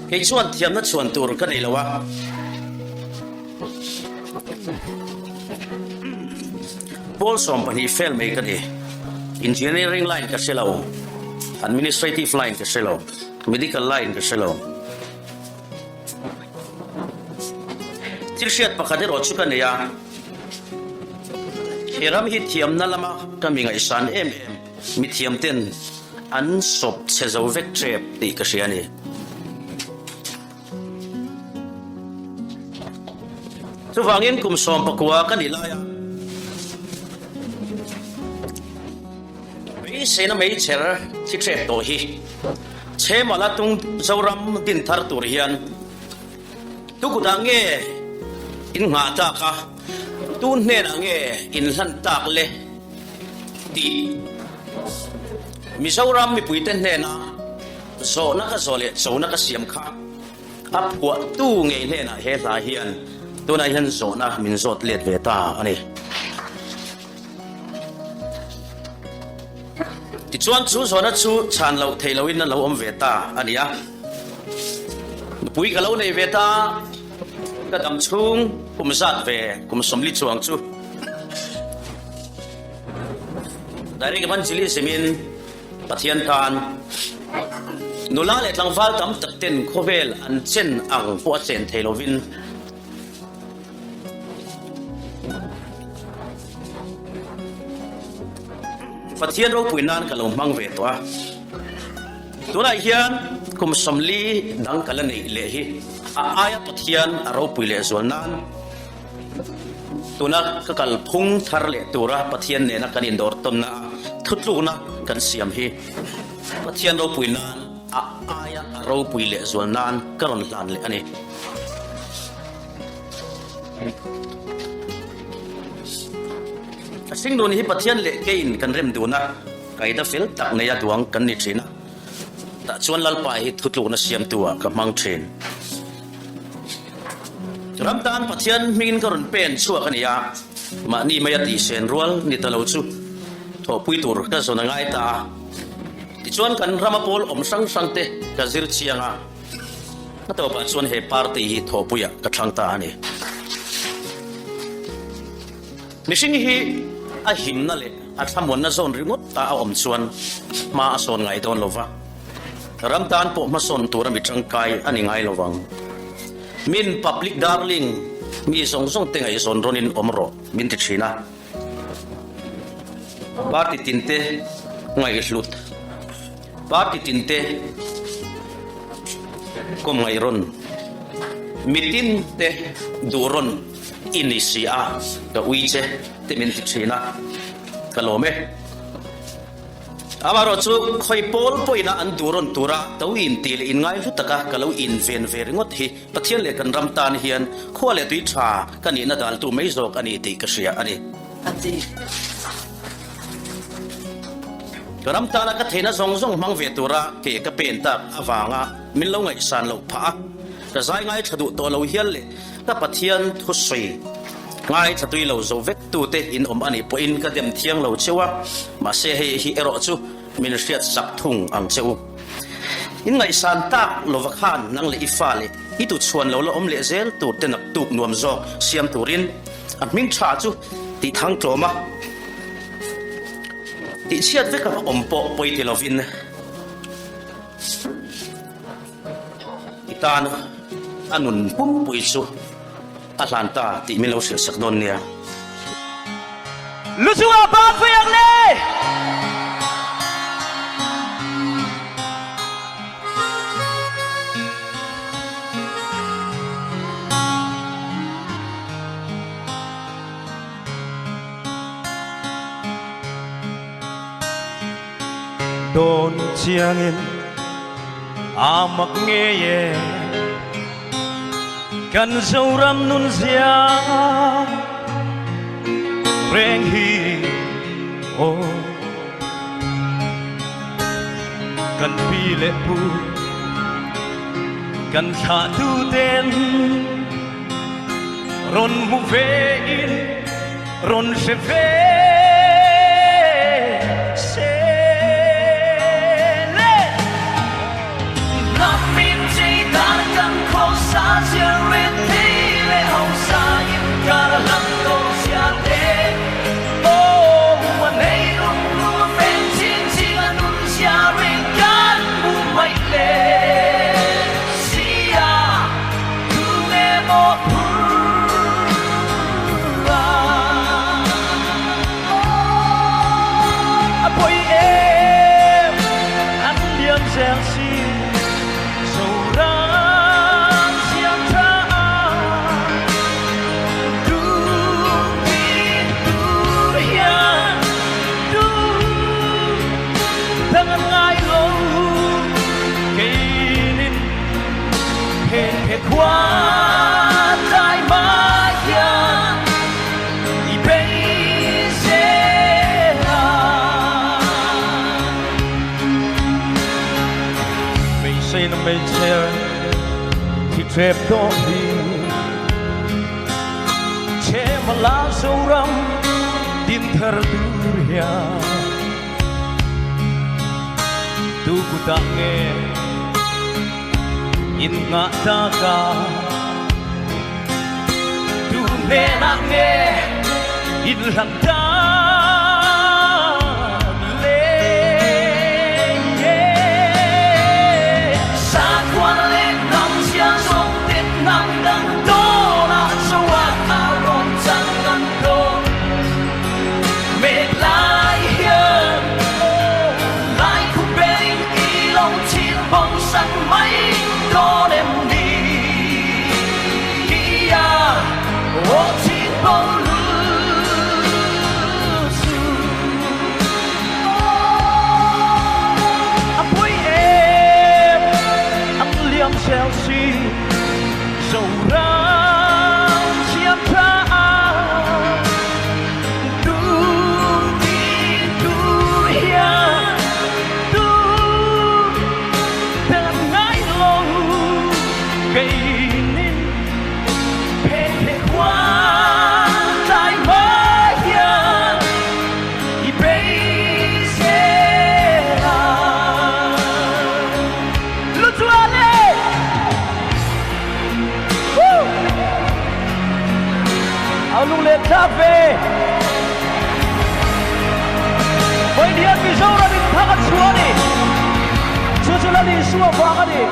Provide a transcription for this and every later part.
cái chuan thiam nó chuan tur cái này là wa Paul som pani fail mấy cái này engineering line cái xe lâu administrative line cái xe lâu medical line cái xe lâu chỉ xét bắt cái đó chút cái này à hiram hit thiam na lama kami ngai san em mi thiam ten an sop se zo vek trep ti ka sia ni chu wangin kum som pakwa kan ilaya mi se na mei cher chi trep to hi che mala tung zoram din thar tur hian tu ku da nge in nga ta ka tu ne na nge in lan tak le ti Mizoram mi puiten ne na zo na ka zole zo na ka siam kha ap wa tu nge ne na he la hian tu na hian zo na min zot let ve ta ani ti chuan chu zo na chu chan lo thei lo in na lo om ve ta ani a pui ka lo nei ve ta ka dam chung kum zat ve kum som li chuang chu dari ka ban chili semin Pathian tan nula le tlang val tam tak ten khovel an chen ang po chen thelovin Pathian ro puinan ka lo mang ve to tuna hian kum somli dang kala nei le hi a aya Pathian aro puile zolnan tuna ka kal phung thar le tura Pathian ne na kanin dor ton na thutlu na kan siam hi Pathian ro puinan a aya ro puile zolnan karon lan le ani asing don hi Pathian le kein kan rem duna kaida fil tak ne ya duang kan ni thina ta chuan lalpa hi thutlu na siam tua ka mang thin ramdan Pathian mingin karon pen chuwa kania ma ni maya ti sen rual ni talo chu tho pui tur ka zona ngai ta ti chuan kan ramapol om sang sang te ka zir chianga na to ba chuan he party hi tho puya ka thang ta ani mishing hi a him na le a thamon na zon rimot ta a om chuan ma a son ngai don lova ramdan po ma son tur mi tangkai ani ngai lovang min public darling mi song song tengai son ronin omro min ti thina party tinte ngai hlut party tinte kom ngai ron mitin te duron inisia ka uiche te min ti thina kalome amaro chu khoi pol poina an duron tura tawin til in ngai hutaka kalau in ven ver ngot hi Pathian le kan ramtan hian khole tui tha kani na dal tu mai zok ani ti ka sia ani ati ramtan ka thena zong zong mang ve tura ke ka pen ta awanga min lo ngai san lo pha ka zai ngai thadu to lo hial le ka Pathian thu sui ngai thatui lo zo vek tu te in om ani po in ka dem thiang lo chewa ma se he hi ero chu min riat sak thung ang cheu in ngai san tak lo vakhan nang le ifa le i tu chuan lo om le zel tu te nak tuk nuam zo siam turin a ming tha chu ti thang troma ti chiat vek ka om po poi te lovin itan anun pum pui chu Atlanta ti milo sil sakdon niya Lusua ba phuyang le Don chiangin amak ngeye kan zoram nun zia reng hi o kan pile pu kan tha tu ten ron mu ve in ron se ve se le 心，手让相差，独一独样，独dengan ai lâu kể nên hết hết qua tại mãi ya đi bây giờ mình xây nó mình chơi thì trẹp đó đi che mà lá sâu râm tin terdur ya tu ku tak nge in nga ta ka tu ne na nge in lang ta le sa quan le nam sia song tết nam đăng đô na so wa ta ron sang ngân đô mệt lại hiền lại không bên y lòng chiến bóng sẵn mấy có đêm đi kia ô chiến bóng lư sư anh vui em anh liêm xeo xì dầu răng chiếm ra lúc lên tháp về với điện vì dâu là mình thác ăn xuống đi chưa là đi xuống vàng đi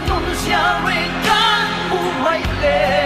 nun sia ring kan u mai le